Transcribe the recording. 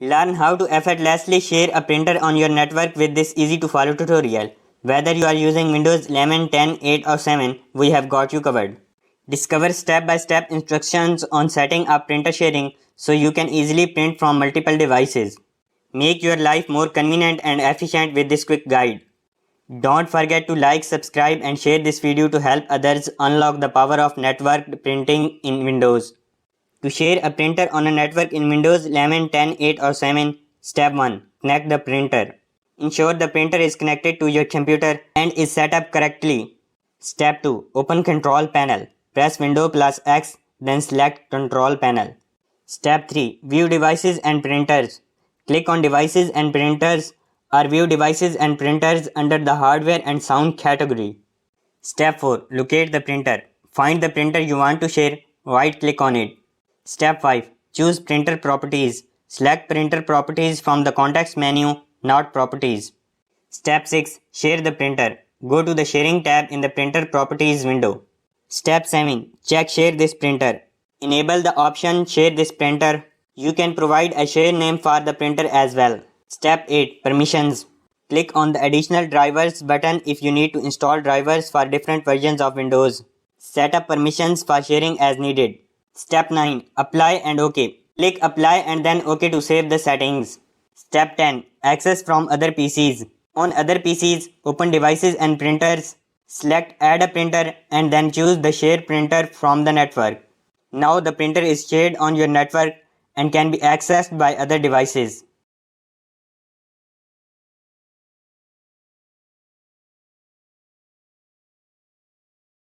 Learn how to effortlessly share a printer on your network with this easy to follow tutorial. Whether you are using Windows 11, 10, 8 or 7, we have got you covered. Discover step-by-step instructions on setting up printer sharing so you can easily print from multiple devices. Make your life more convenient and efficient with this quick guide. Don't forget to like, subscribe and share this video to help others unlock the power of networked printing in Windows. To share a printer on a network in Windows 11, 10, 8 or 7, Step 1. Connect the printer. Ensure the printer is connected to your computer and is set up correctly. Step 2. Open Control Panel. Press Window plus X, then select Control Panel. Step 3. View Devices and Printers. Click on Devices and Printers or View Devices and Printers under the Hardware and Sound category. Step 4. Locate the printer. Find the printer you want to share, right-click on it. Step 5. Choose Printer Properties. Select Printer Properties from the context menu, not Properties. Step 6. Share the printer. Go to the Sharing tab in the Printer Properties window. Step 7. Check Share this printer. Enable the option Share this printer. You can provide a share name for the printer as well. Step 8. Permissions. Click on the Additional Drivers button if you need to install drivers for different versions of Windows. Set up permissions for sharing as needed. Step 9. Apply and OK. Click Apply and then OK to save the settings. Step 10. Access from other PCs. On other PCs, open Devices and Printers. Select Add a printer and then choose the Share printer from the network. Now the printer is shared on your network and can be accessed by other devices.